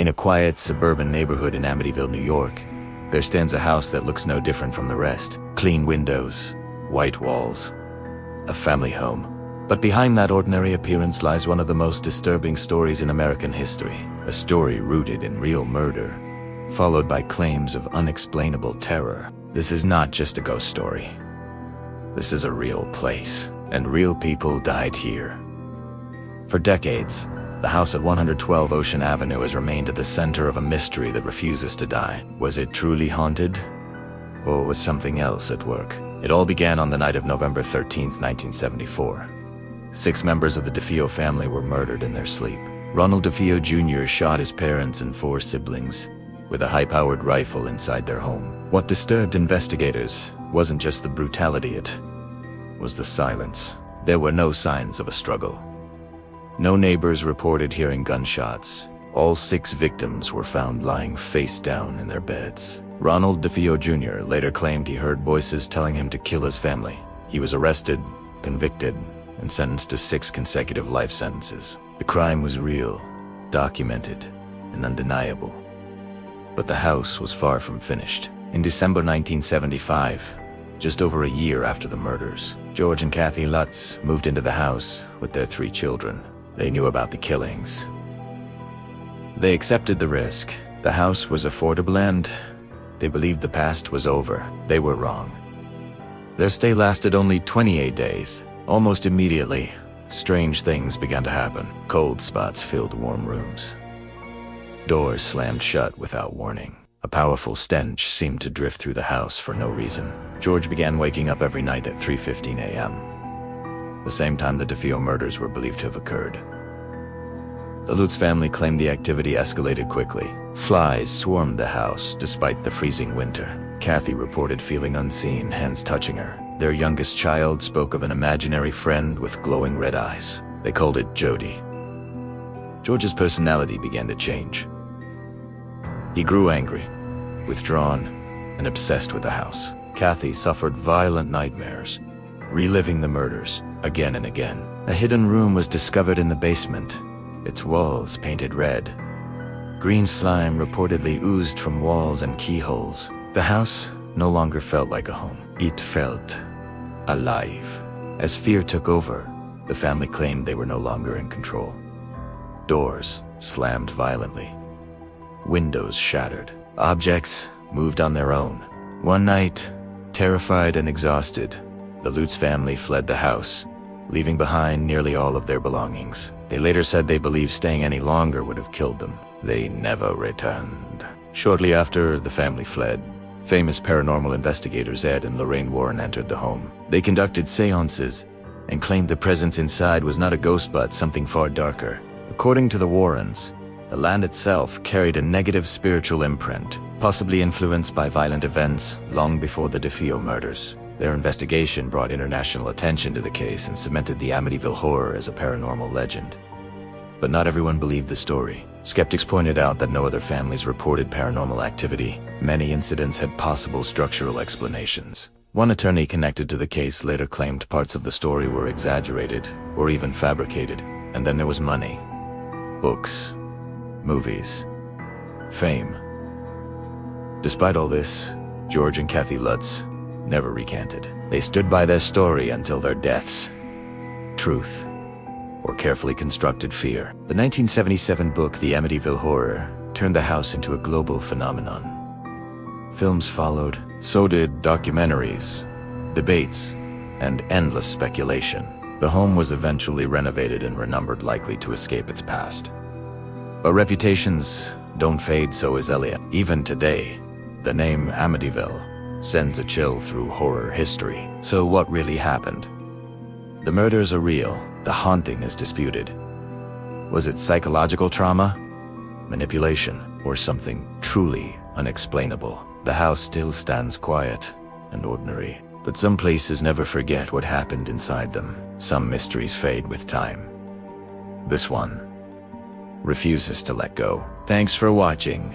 In a quiet, suburban neighborhood in Amityville, New York, there stands a house that looks no different from the rest. Clean windows, white walls, a family home. But behind that ordinary appearance lies one of the most disturbing stories in American history. A story rooted in real murder, followed by claims of unexplainable terror. This is not just a ghost story. This is a real place, and real people died here. For decades, the house at 112 Ocean Avenue has remained at the center of a mystery that refuses to die. Was it truly haunted? Or was something else at work? It all began on the night of November 13th, 1974. 6 members of the DeFeo family were murdered in their sleep. Ronald DeFeo Jr. shot his parents and 4 siblings with a high-powered rifle inside their home. What disturbed investigators wasn't just the brutality, it was the silence. There were no signs of a struggle. No neighbors reported hearing gunshots. All 6 victims were found lying face down in their beds. Ronald DeFeo Jr. later claimed he heard voices telling him to kill his family. He was arrested, convicted, and sentenced to 6 consecutive life sentences. The crime was real, documented, and undeniable. But the house was far from finished. In December 1975, just over a year after the murders, George and Kathy Lutz moved into the house with their 3 children. They knew about the killings. They accepted the risk. The house was affordable and they believed the past was over. They were wrong. Their stay lasted only 28 days. Almost immediately, strange things began to happen. Cold spots filled warm rooms. Doors slammed shut without warning. A powerful stench seemed to drift through the house for no reason. George began waking up every night at 3:15 a.m., the same time the DeFeo murders were believed to have occurred. The Lutz family claimed the activity escalated quickly. Flies swarmed the house despite the freezing winter. Kathy reported feeling unseen, hands touching her. Their youngest child spoke of an imaginary friend with glowing red eyes. They called it Jody. George's personality began to change. He grew angry, withdrawn, and obsessed with the house. Kathy suffered violent nightmares, reliving the murders again and again. A hidden room was discovered in the basement, its walls painted red. Green slime reportedly oozed from walls and keyholes. The house no longer felt like a home. It felt alive. As fear took over, the family claimed they were no longer in control. Doors slammed violently. Windows shattered. Objects moved on their own. One night, terrified and exhausted, the Lutz family fled the house, leaving behind nearly all of their belongings. They later said they believed staying any longer would have killed them. They never returned. Shortly after the family fled, famous paranormal investigators Ed and Lorraine Warren entered the home. They conducted seances and claimed the presence inside was not a ghost but something far darker. According to the Warrens, the land itself carried a negative spiritual imprint, possibly influenced by violent events long before the DeFeo murders. Their investigation brought international attention to the case and cemented the Amityville Horror as a paranormal legend. But not everyone believed the story. Skeptics pointed out that no other families reported paranormal activity. Many incidents had possible structural explanations. One attorney connected to the case later claimed parts of the story were exaggerated or even fabricated. And then there was money. Books. Movies. Fame. Despite all this, George and Kathy Lutz never recanted. They stood by their story until their deaths. Truth. Or carefully constructed fear. The 1977 book The Amityville Horror turned the house into a global phenomenon. Films followed, so did documentaries, debates, and endless speculation. The home was eventually renovated and renumbered, likely to escape its past. But reputations don't fade, so is Elliot. Even today, the name Amityville sends a chill through horror history. So what really happened? The murders are real. The haunting is disputed. Was it psychological trauma, manipulation, or something truly unexplainable? The house still stands quiet and ordinary, but some places never forget what happened inside them. Some mysteries fade with time. This one refuses to let go. Thanks for watching.